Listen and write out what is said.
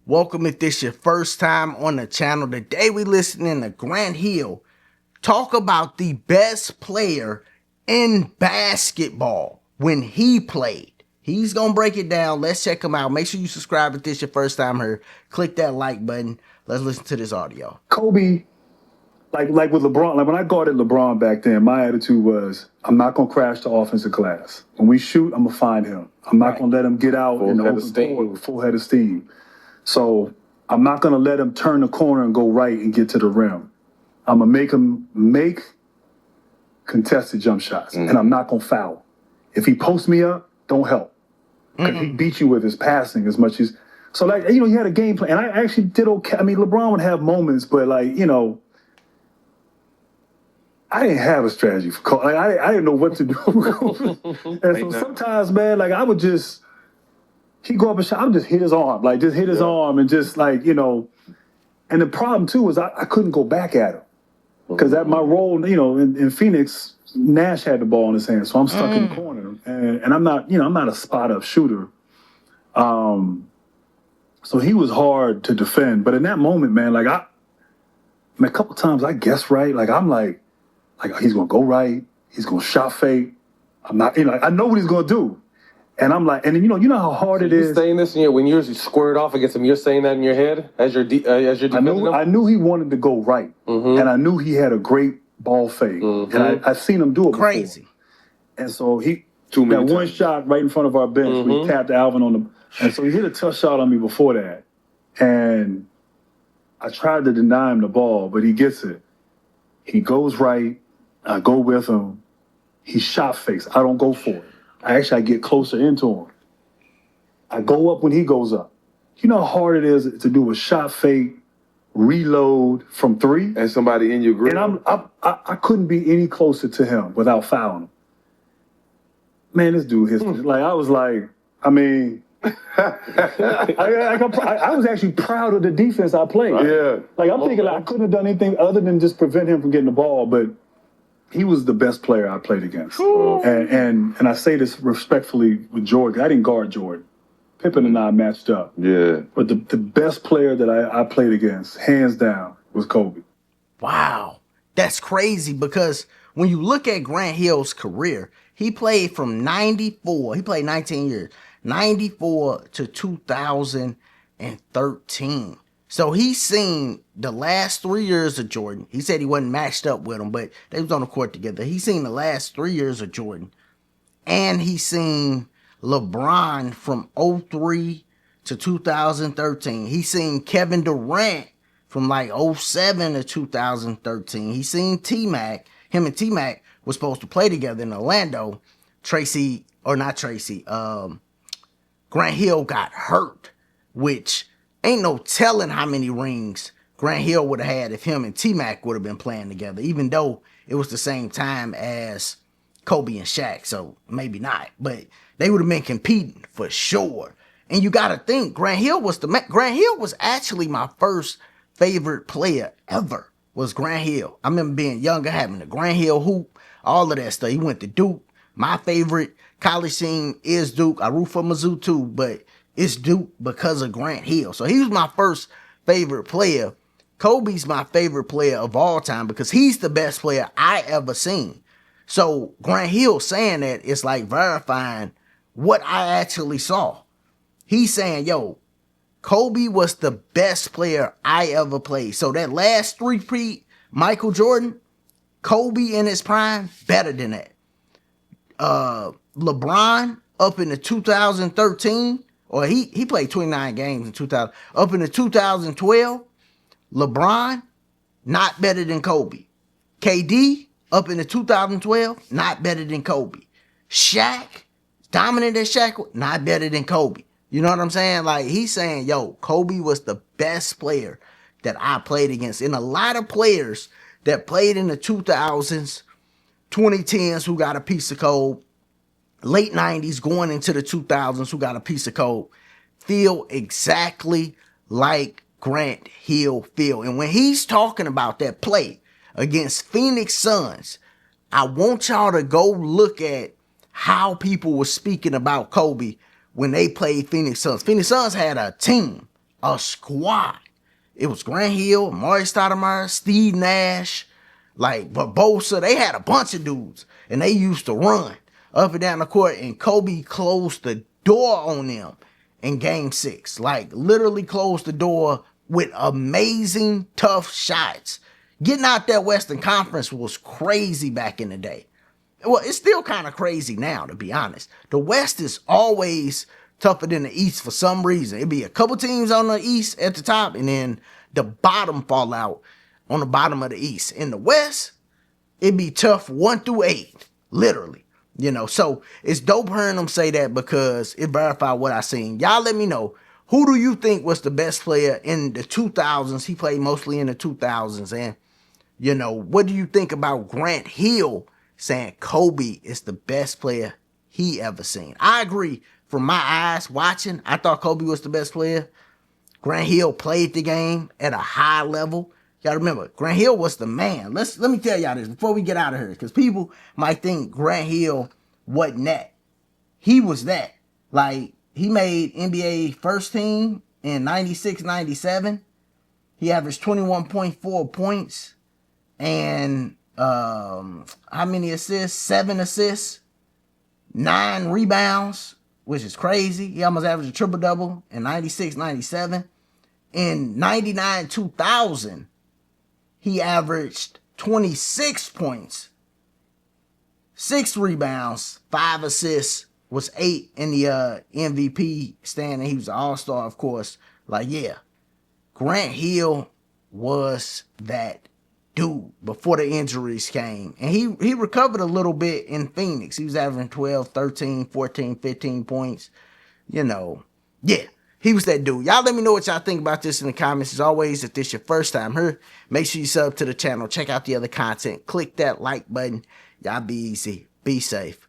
Welcome if this your first time on the channel. Today we listening to Grant Hill talk about the best player in basketball when he played. He's going to break it down. Let's check him out. Make sure you subscribe if this your first time here. Click that like button. Let's listen to this audio. Kobe, like with LeBron, like when I guarded LeBron back then, my attitude was, I'm not going to crash the offensive glass. When we shoot, I'm going to find him. I'm not going to let him get out in the open court with full head of steam. So I'm not going to let him turn the corner and go right and get to the rim. I'm going to make him make contested jump shots, and I'm not going to foul. If he posts me up, don't help. Because he beat you with his passing as much as... So, like, you know, he had a game plan, and I actually did okay. I mean, LeBron would have moments, but, like, you know, I didn't have a strategy for Kobe. Like, I didn't know what to do. And so sometimes, man, like, I would just... He'd go up and shot. I would just hit his arm. Like, just hit his arm and just, like, you know... And the problem, too, was I couldn't go back at him. Because at my role, you know, in Phoenix, Nash had the ball in his hand, so I'm stuck in the corner. And I'm not, you know, I'm not a spot-up shooter. So he was hard to defend. But in that moment, man, like, I mean, a couple times I guessed right. Like, I'm like he's going to go right. He's going to shot fake. I'm not, you know, I know what he's going to do. And I'm like, and you know how hard it is. You're saying this, when you squared off against him, you're saying that in your head as you're defending him? I knew he wanted to go right, and I knew he had a great ball fake, and I seen him do it before. Crazy. And so he got one shot right in front of our bench. We tapped Alvin on the, and so he hit a tough shot on me before that, and I tried to deny him the ball, but he gets it. He goes right. I go with him. He shot fakes. I don't go for it. I get closer into him. I go up when he goes up. You know how hard it is to do a shot fake, reload from three? And somebody in your group. And I couldn't be any closer to him without fouling him. Man, this dude hit like, I was like, I mean, I was actually proud of the defense I played. Yeah. Like, I'm thinking like, I couldn't have done anything other than just prevent him from getting the ball, but he was the best player I played against. And I say this respectfully with Jordan. I didn't guard Jordan. Pippen and I matched up. Yeah. But the best player that I played against, hands down, was Kobe. Wow. That's crazy because when you look at Grant Hill's career, he played from 94. He played 19 years. 94 to 2013. So he's seen the last 3 years of Jordan. He said he wasn't matched up with him, but they was on the court together. He's seen the last 3 years of Jordan. And he's seen LeBron from 03 to 2013. He's seen Kevin Durant from like 07 to 2013. He's seen T-Mac. Him and T-Mac were supposed to play together in Orlando. Grant Hill got hurt, which ain't no telling how many rings Grant Hill would have had if him and T-Mac would have been playing together, even though it was the same time as Kobe and Shaq, so maybe not. But they would have been competing for sure. And you got to think, Grant Hill was actually my first favorite player ever, was Grant Hill. I remember being younger, having the Grant Hill hoop, all of that stuff. He went to Duke. My favorite college team is Duke. I root for Mizzou too, but it's Duke because of Grant Hill. So he was my first favorite player. Kobe's my favorite player of all time because he's the best player I ever seen. So Grant Hill saying that is like verifying what I actually saw. He's saying, yo, Kobe was the best player I ever played. So that last three-peat, Michael Jordan, Kobe in his prime, better than that. LeBron up in the 2013, or he played 29 games in 2000. Up in the 2012, LeBron, not better than Kobe. KD, up in the 2012, not better than Kobe. Shaq, dominant as Shaq, not better than Kobe. You know what I'm saying? Like, he's saying, yo, Kobe was the best player that I played against. And a lot of players that played in the 2000s, 2010s who got a piece of Kobe, late 90s going into the 2000s who got a piece of Kobe, feel exactly like Grant Hill feel. And when he's talking about that play against Phoenix Suns, I want y'all to go look at how people were speaking about Kobe when they played Phoenix Suns. Phoenix Suns had a team. a squad. It was Grant Hill, Amari Stoudemire, Steve Nash, like Barbosa. They had a bunch of dudes, and they used to run up and down the court, and Kobe closed the door on them in game 6. Like, literally closed the door with amazing, tough shots. Getting out that Western Conference was crazy back in the day. Well, it's still kind of crazy now, to be honest. The West is always tougher than the East for some reason. It'd be a couple teams on the East at the top, and then the bottom fall out on the bottom of the East. In the West, it'd be tough 1 through 8, literally. So it's dope hearing them say that because it verified what I seen. Y'all let me know, who do you think was the best player in the 2000s? He played mostly in the 2000s. And, what do you think about Grant Hill saying Kobe is the best player he ever seen? I agree. From my eyes watching, I thought Kobe was the best player. Grant Hill played the game at a high level. Y'all remember, Grant Hill was the man. Let me tell y'all this before we get out of here, because people might think Grant Hill wasn't that. He was that. Like, he made NBA first team in 96, 97. He averaged 21.4 points and how many assists? 7 assists, 9 rebounds, which is crazy. He almost averaged a triple-double in 96, 97. In 99, 2000, he averaged 26 points, 6 rebounds, 5 assists, was 8 in the MVP standing. He was an all-star, of course. Like, yeah, Grant Hill was that dude before the injuries came. And he recovered a little bit in Phoenix. He was averaging 12, 13, 14, 15 points. Yeah, he was that dude. Y'all let me know what y'all think about this in the comments. As always, if this your first time here, make sure you sub to the channel. Check out the other content. Click that like button. Y'all be easy. Be safe.